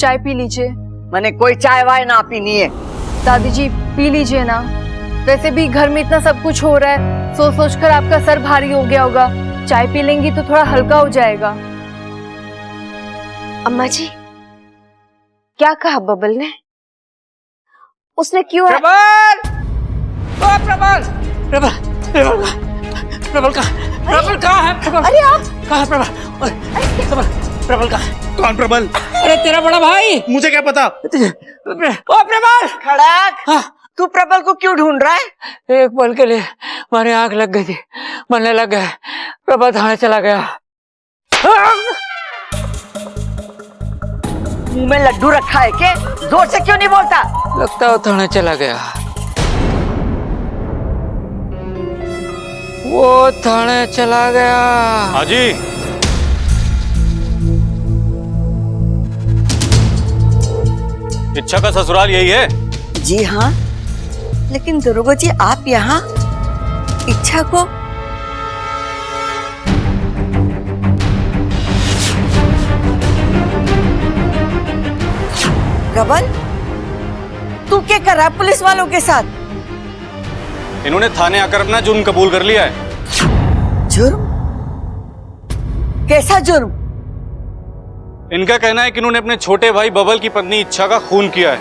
चाय पी लीजिए। मैंने कोई चाय वाय ना पीनी है। दादी जी पी लीजिए ना, वैसे भी घर में इतना सब कुछ हो रहा है, सोच सोच कर आपका सर भारी हो गया होगा। चाय पी लेंगी तो थोड़ा हल्का हो जाएगा। अम्मा जी, क्या कहा बबल ने? उसने क्यों प्रबल! ओ प्रबल! प्रबल! प्रबल कहाँ है? प्रबल! अरे आप कहाँ है प्रबल? प्रबल कहाँ है? कौन प्रबल? अरे तेरा बड़ा भाई! मुझे क्या पता? ओ प्रबल! खड़क, हाँ, तू प्रबल को क्यों ढूंढ रहा है? एक पल के लिए हमारी आंख लग गई थी, मरने लग गया। प्रबल थाने चला गया। मुंह में लड्डू रखा है क्या? जोर से क्यों नहीं बोलता? लगता है वो थाने चला गया। वो थाने चला गया। हाँ जी। इच्छा का ससुराल यही है? जी हाँ, लेकिन दरोगा जी आप यहाँ इच्छा को प्रबल, तू क्या कर रहा है पुलिस वालों के साथ? इन्होंने थाने आकर अपना जुर्म कबूल कर लिया है। जुर्म? कैसा जुर्म? इनका कहना है कि इन्होंने अपने छोटे भाई बबल की पत्नी इच्छा का खून किया है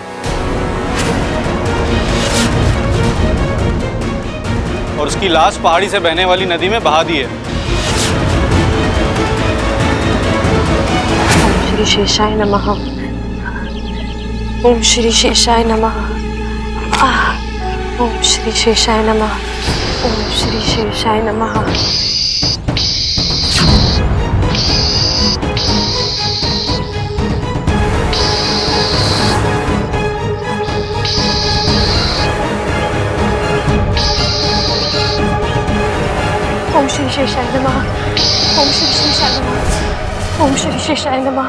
और उसकी लाश पहाड़ी से बहने वाली नदी में बहा दी है। ओम श्री शेषाय नमः। ओम श्री शेषाय नमः। ओम श्री शेषाय नमः। ओम श्री शेषाय नमः। ओम श्री शेषाय नमः। ओम श्री शेषाय नमः। ओम श्री शेषाय नमः।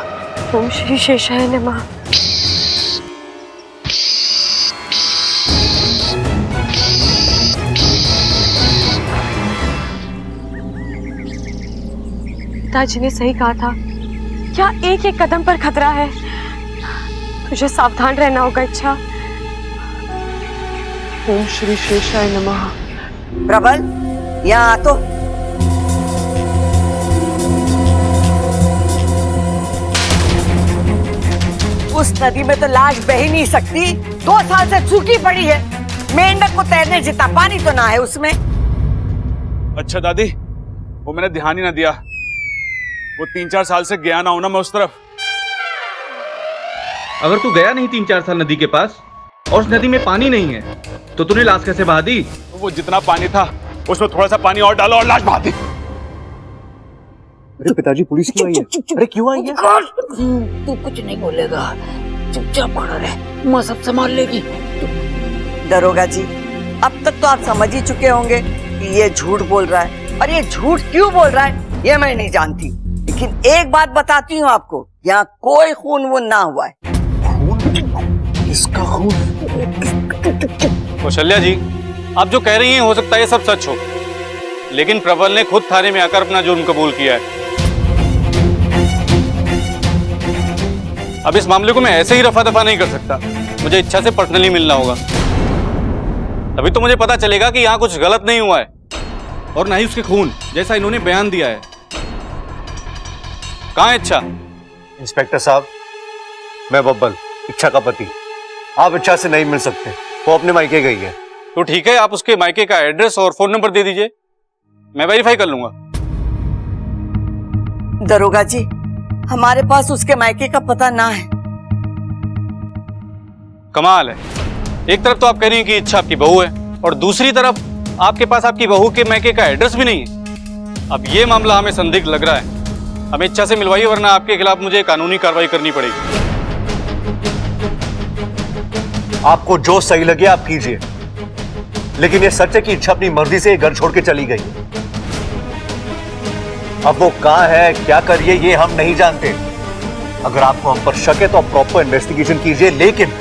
ओम श्री शेषाय नमः। पिताजी ने सही कहा था, क्या एक एक कदम पर खतरा है। तुझे सावधान रहना होगा इच्छा। ओम श्री शेषाय नमः। प्रबल, यहाँ आ तो। उस नदी में तो लाश बह ही नहीं सकती, 2 साल से सूखी पड़ी है। मेंढक को तैरने जितना पानी तो ना है उसमें। अच्छा दादी, वो मैंने ध्यान ही ना दिया। वो 3-4 साल से गया ना हूं ना मैं उस तरफ। अगर तू गया नहीं 3-4 साल नदी के पास और उस नदी में पानी नहीं है तो तूने लाश कैसे बहा दी? वो जितना पानी था उसमें थोड़ा सा पानी और डालो और लाश बहा दी। अरे पिताजी, पुलिस क्यों आई है? अरे क्यों आई है? तू कुछ नहीं बोलेगा, चुपचाप खड़ा रहे, माँ सब संभाल लेगी। दरोगा जी, अब तक तो आप समझ ही चुके होंगे कि ये झूठ बोल रहा है, और ये झूठ क्यों बोल रहा है ये मैं नहीं जानती। लेकिन एक बात बताती हूँ आपको, यहाँ कोई खून वून ना हुआ है। इसका खून? कौशल्या जी, आप जो कह रही हैं हो सकता है ये सब सच हो, लेकिन प्रबल ने खुद थाने में आकर अपना जुर्म कबूल किया है। अब इस मामले को मैं ऐसे ही रफा दफा नहीं कर सकता, मुझे इच्छा से पर्सनली मिलना होगा, तभी तो मुझे पता चलेगा कि यहाँ कुछ गलत नहीं हुआ है और ना ही उसके खून जैसा इन्होंने बयान दिया है। कहाँ है इच्छा? इंस्पेक्टर साहब, मैं बब्बल, इच्छा का पति। आप इच्छा से नहीं मिल सकते, वो अपने मायके गई है। तो ठीक है, आप उसके मायके का एड्रेस और फोन नंबर दे दीजिए, मैं वेरीफाई कर लूंगा। दरोगा जी, हमारे पास उसके मायके का पता ना है। कमाल है, एक तरफ तो आप कह रही हैं कि इच्छा आपकी बहू है और दूसरी तरफ आपके पास आपकी बहू के मायके का एड्रेस भी नहीं है। अब ये मामला हमें संदिग्ध लग रहा है, हमें इच्छा से मिलवाइए वरना आपके खिलाफ मुझे कानूनी कार्रवाई करनी पड़ेगी। आपको जो सही लगे आप कीजिए, लेकिन ये सच है कि इच्छा अपनी मर्जी से घर छोड़ के चली गई। अब वो कहां है, क्या करिए, ये हम नहीं जानते। अगर आपको हम पर शक है तो आप प्रॉपर इन्वेस्टिगेशन कीजिए, लेकिन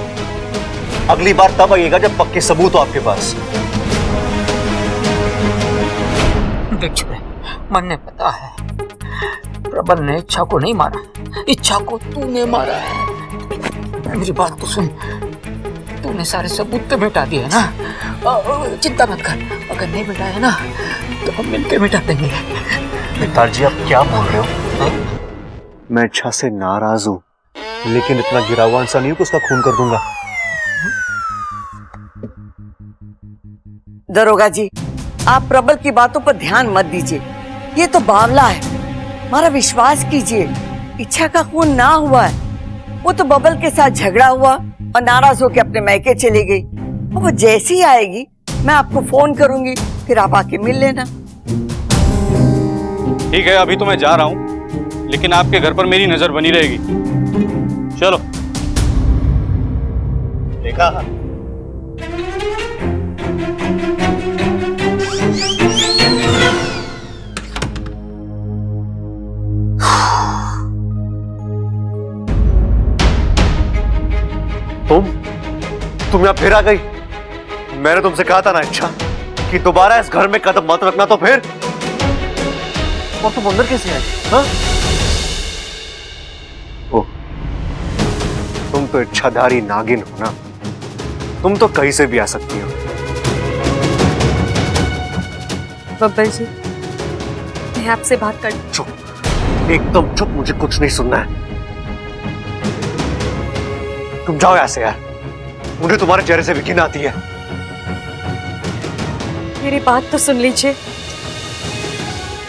अगली बार तब आइएगा जब पक्के सबूत हो आपके पास। देख, मैंने पता है प्रबल ने इच्छा को नहीं मारा, इच्छा को तूने मारा है। मेरी बात तो सुन, तूने सारे सबूत तो मिटा दिए ना। चिंता मत कर, अगर नहीं मिटाया ना तो हम मिलकर मिटा देंगे। पिताजी आप क्या बोल रहे हो? हा? मैं इच्छा से नाराज हूं, लेकिन इतना गिरा हुआ इंसान नहीं हूं कि उसका खून कर दूंगा। दरोगा जी, आप प्रबल की बातों पर ध्यान मत दीजिए। ये तो बावला है, हमारा विश्वास कीजिए। इच्छा का खून ना हुआ है, वो तो बबल के साथ झगड़ा हुआ और नाराज होकर अपने मैके चली गई। वो जैसी आएगी मैं आपको फोन करूंगी, फिर आप आके मिल लेना। ठीक है, अभी तो मैं जा रहा हूँ, लेकिन आपके घर पर मेरी नजर बनी रहेगी। चलो। देखा, तुम यहां फिर आ गई। मैंने तुमसे कहा था ना इच्छा कि दोबारा इस घर में कदम मत रखना, तो फिर और तुम अंदर कैसे आई? हाँ? ओह, तुम तो इच्छाधारी नागिन हो ना, तुम तो कहीं से भी आ सकती हो। बब्बर जी, मैं आपसे बात कर। चुप, एकदम चुप, मुझे कुछ नहीं सुनना है। तुम जाओ यहां से यार, मुझे तुम्हारे चेहरे से भी घिन आती है। मेरी बात तो सुन लीजिए।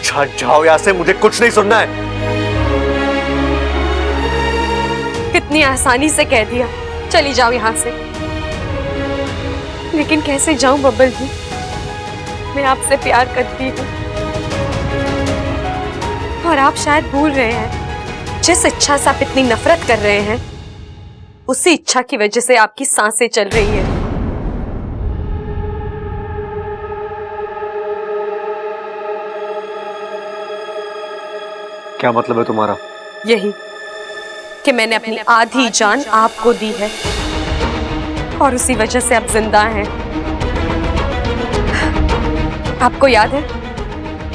जाओ यहां से, मुझे कुछ नहीं सुनना है। कितनी आसानी से कह दिया, चली जाओ यहाँ से। लेकिन कैसे जाऊं बब्बर जी, मैं आपसे प्यार करती हूँ और आप शायद भूल रहे हैं, जिस इच्छा से आप इतनी नफरत कर रहे हैं, उसी इच्छा की वजह से आपकी सांसें चल रही है। क्या मतलब है तुम्हारा? यही कि मैंने अपनी आधी जान आपको दी है और उसी वजह से आप जिंदा हैं। आपको याद है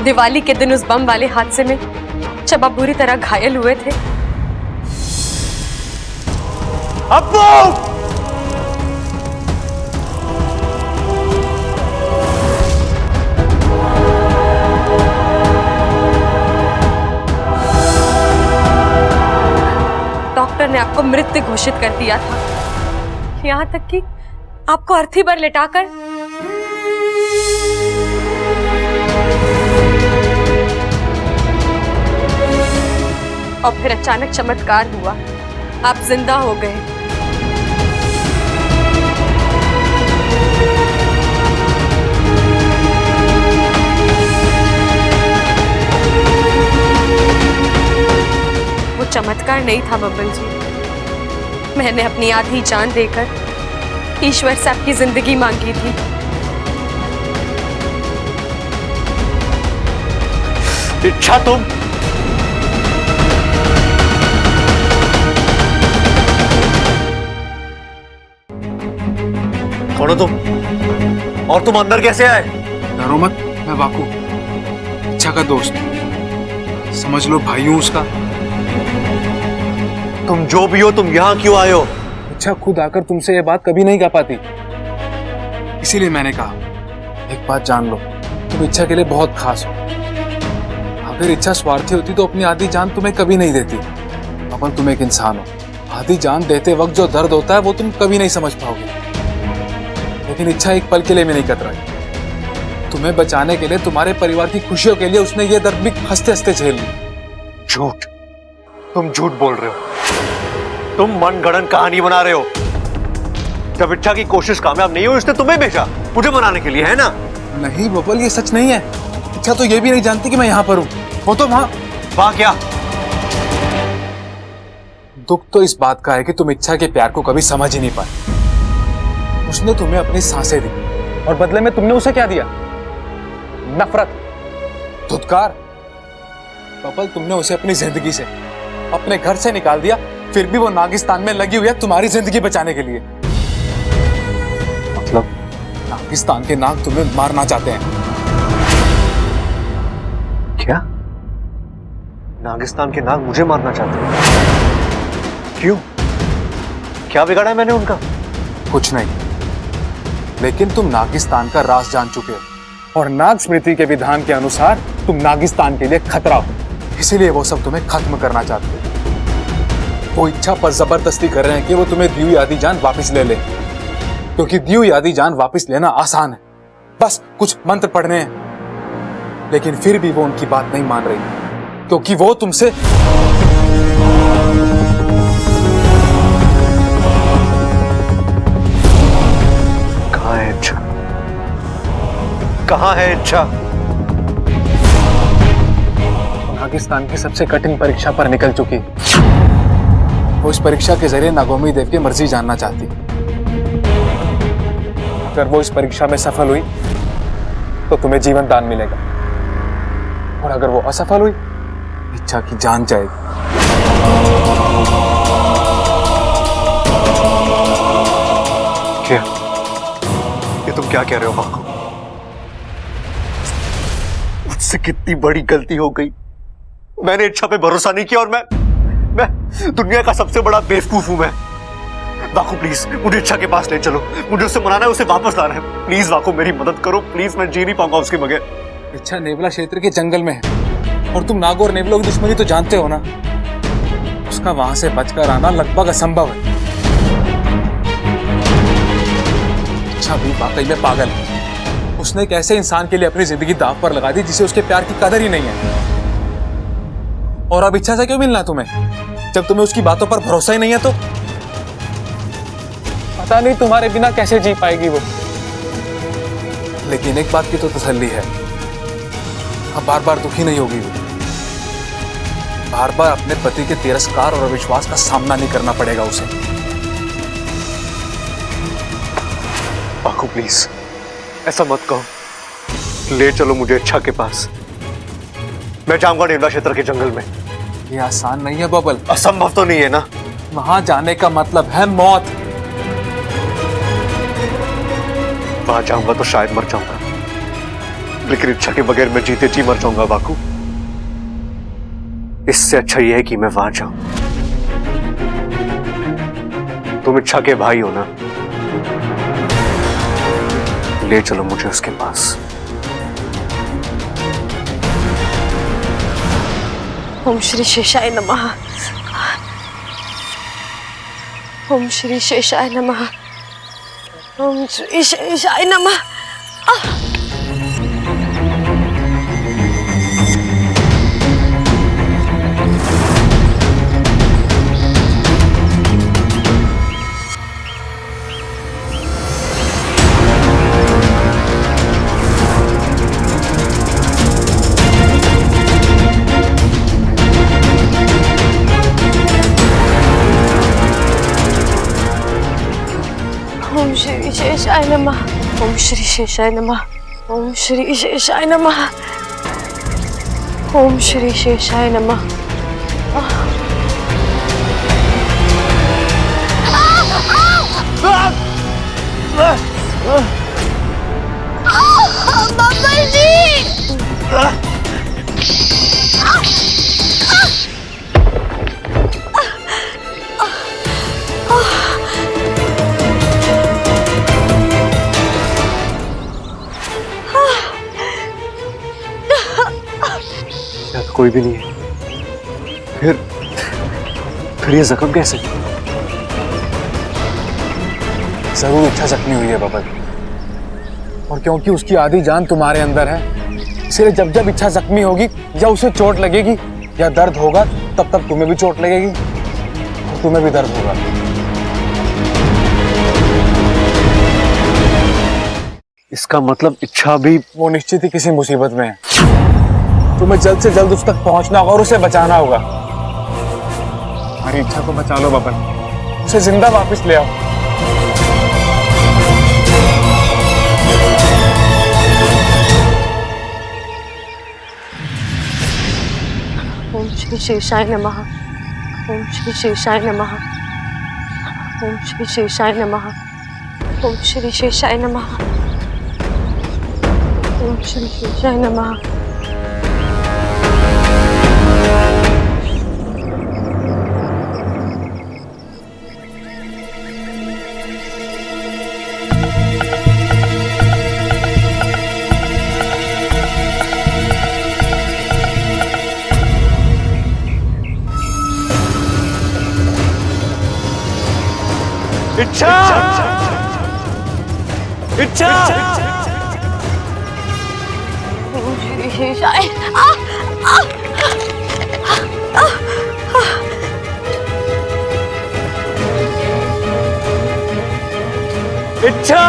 दिवाली के दिन उस बम वाले हादसे में जब आप बुरी तरह घायल हुए थे? अब्बू! डॉक्टर ने आपको मृत घोषित कर दिया था, यहाँ तक कि आपको अर्थी पर लिटाकर और फिर अचानक चमत्कार हुआ, आप जिंदा हो गए। वो चमत्कार नहीं था बब्बल जी, मैंने अपनी आधी जान देकर ईश्वर से आपकी जिंदगी मांगी थी। इच्छा, तुम कौन हो तुम? और तुम अंदर कैसे आए? डरो मत, मैं वाकू, इच्छा का दोस्त, समझ लो भाई हूं उसका। तुम जो भी हो, तुम यहाँ क्यों आए हो? इच्छा खुद आकर तुमसे ये बात कभी नहीं कह पाती, इसीलिए मैंने कहा एक बात जान लो, तुम इच्छा के लिए बहुत खास हो। अगर इच्छा स्वार्थी होती तो अपनी आधी जान तुम्हें कभी नहीं देती। अपन तुम एक इंसान हो, आधी जान देते वक्त जो दर्द होता है वो तुम कभी नहीं समझ पाओगे। लेकिन इच्छा एक पल के लिए भी नहीं कतराई। तुम्हें बचाने के लिए, तुम्हारे परिवार की खुशियों के लिए उसने ये दर्द भी हंसते हंसते झेल ली। झूठ, तुम झूठ बोल रहे हो। तुम मनगढ़ंत कहानी बना रहे हो। जब इच्छा की कोशिश कामयाब नहीं हुई, उसने तुम्हें भेजा मुझे मनाने के लिए, है ना? नहीं बबल, ये सच नहीं है। इच्छा तो ये भी नहीं जानती कि मैं यहाँ पर हूँ। वो तो वहां क्या? दुख तो इस बात का है कि तुम इच्छा के प्यार को कभी समझ ही नहीं पाए। उसने तुम्हें अपनी सांसें दी और बदले में तुमने उसे क्या दिया? नफरत, धुतकार। बबल, तुमने उसे अपनी जिंदगी से, अपने घर से निकाल दिया, फिर भी वो नागिस्तान में लगी हुई है तुम्हारी जिंदगी बचाने के लिए। मतलब? नागिस्तान के नाग तुम्हें मारना चाहते हैं। क्या? नागिस्तान के नाग मुझे मारना चाहते हैं? क्यों? क्या बिगाड़ा है मैंने उनका? कुछ नहीं, लेकिन तुम नागिस्तान का राज जान चुके हो और नाग स्मृति के विधान के अनुसार तुम नागिस्तान के लिए खतरा हो, इसीलिए वो सब तुम्हें खत्म करना चाहते हैं। वो इच्छा पर जबरदस्ती कर रहे हैं कि वो तुम्हें दी हुई आधी जान वापस ले ले, क्योंकि दी हुई आधी जान वापस लेना आसान है, बस कुछ मंत्र पढ़ने हैं। लेकिन फिर भी वो उनकी बात नहीं मान रही, क्योंकि वो तुमसे कहाँ है इच्छा? नागिस्तान की सबसे कठिन परीक्षा पर निकल चुकी। वो इस परीक्षा के जरिए नागोमी देव की मर्जी जानना चाहती। अगर वो इस परीक्षा में सफल हुई तो तुम्हें जीवन दान मिलेगा, और अगर वो असफल हुई इच्छा की जान जाएगी। क्या ये तुम क्या कह रहे हो बाकू? मुझसे कितनी बड़ी गलती हो गई। मैंने इच्छा पे भरोसा नहीं किया और मैं दुनिया का सबसे बड़ा बेवकूफ हूं मैं। बाकू प्लीज मुझे इच्छा के पास ले चलो, मुझे उससे मनाना है, उसे वापस लाना है। प्लीज बाकू मेरी मदद करो प्लीज, मैं जी नहीं पाऊंगा उसके बगैर। इच्छा नेवला क्षेत्र के जंगल में है और तुम नागो और नेवलों की दुश्मनी तो जानते हो ना। उसका वहां से बचकर आना लगभग असंभव है। इच्छा भी वाकई में पागल है। उसने एक ऐसे इंसान के लिए अपनी जिंदगी दांव पर लगा दी जिसे उसके प्यार की कदर ही नहीं है। और अब इच्छा से क्यों मिलना तुम्हें, जब तुम्हें उसकी बातों पर भरोसा ही नहीं है? तो पता नहीं तुम्हारे बिना कैसे जी पाएगी वो। लेकिन एक बात की तो तसल्ली है, अब बार बार दुखी नहीं होगी वो। बार बार अपने पति के तिरस्कार और अविश्वास का सामना नहीं करना पड़ेगा उसे। बाकू प्लीज ऐसा मत कहो, ले चलो मुझे इच्छा के पास। मैं जाऊंगा नेवला क्षेत्र के जंगल में। ये आसान नहीं है बबल। असंभव तो नहीं है ना? वहां जाने का मतलब है मौत। वहां जाऊंगा तो शायद मर जाऊंगा, लेकिन इच्छा के बगैर मैं जीते जी मर जाऊंगा बाकू। इससे अच्छा यह है कि मैं वहां जाऊं। तुम इच्छा के भाई हो ना, ले चलो मुझे उसके पास। ओम श्री शेषाय नमः। ओम श्री शेषाय नमः। ओम श्री शेषाय नमः। ओम श्री शेषाय नमः। ओम श्री शेषाय नमः। ओम श्री शेषाय नमः। ओम श्री शेषाय नमः। बाबा जी! यहाँ तो कोई भी नहीं है। फिर ये जख्म कैसे? जरूर इच्छा जख्मी हुई है बबल, और क्योंकि उसकी आधी जान तुम्हारे अंदर है, इसलिए जब जब इच्छा जख्मी होगी या उसे चोट लगेगी या दर्द होगा, तब तब तुम्हें भी चोट लगेगी और तुम्हें भी दर्द होगा। इसका मतलब इच्छा भी वो निश्चित ही किसी मुसीबत में है। तुम्हें जल्द से जल्द उस तक पहुंचना होगा और उसे बचाना होगा। हमारी इच्छा को बचा लो बबल, उसे जिंदा वापस ले आओ। ओम श्री शेषाय नमः। ओम श्री शेषाय नमः। ओम श्री शेषाय नमः। ओम श्री शेषाय नमः। ओम श्री शेषाय नमः। इच्छा इच्छा ओम श्री शेषाय इच्छा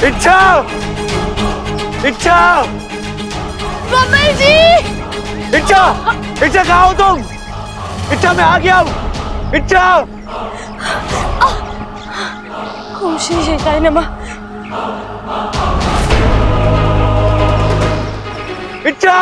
इच्छा इच्छा बब्बर जी इच्छा इच्छा कहाँ हो तुम? इच्छा मैं आ गया हूँ। इच्छा ओम श्री शेषाय नमः। इच्छा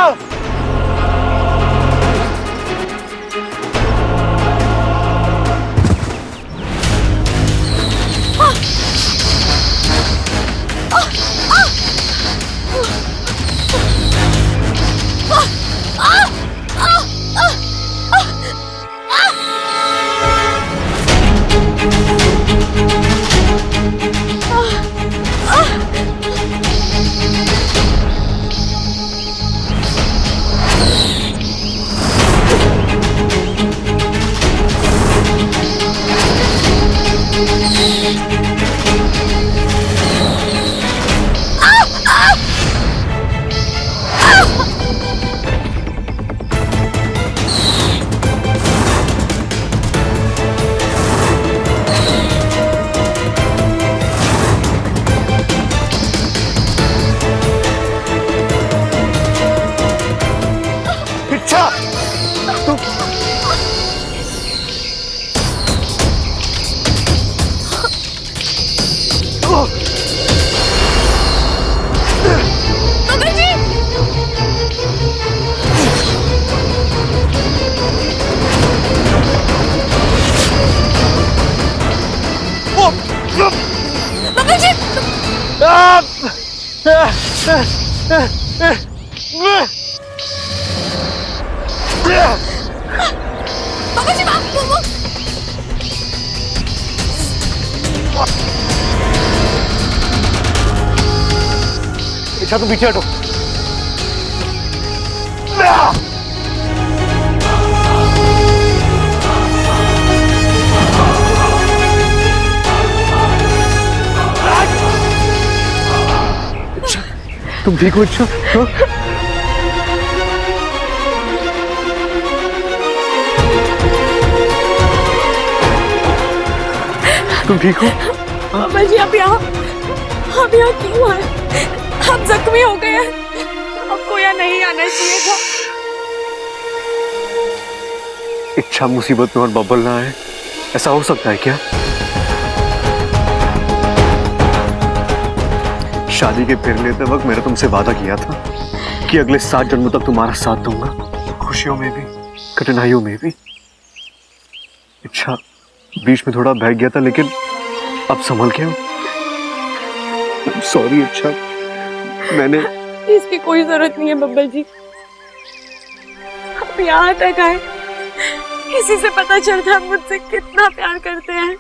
इच्छा तुम पीछे हटो। तुम ठीक हो इच्छा? हाँ? तुम ठीक हो? बब्बर जी आप यहाँ क्यों आए? आप जख्मी हो गए हैं, आपको यहाँ नहीं आना चाहिए था। इच्छा मुसीबत में और बब्बल ना आए, ऐसा हो सकता है क्या? शादी के फिर लेते वक्त मैंने तुमसे वादा किया था कि अगले 7 जन्मों तक तुम्हारा साथ दूंगा, खुशियों में भी कठिनाइयों में भी। इच्छा बीच में थोड़ा बह गया था, लेकिन अब संभल के हूँ। सॉरी इच्छा, मैंने इसकी कोई जरूरत नहीं है बब्बर जी, आप यहाँ तक आए, इसी से पता चलता है मुझसे कितना प्यार करते हैं।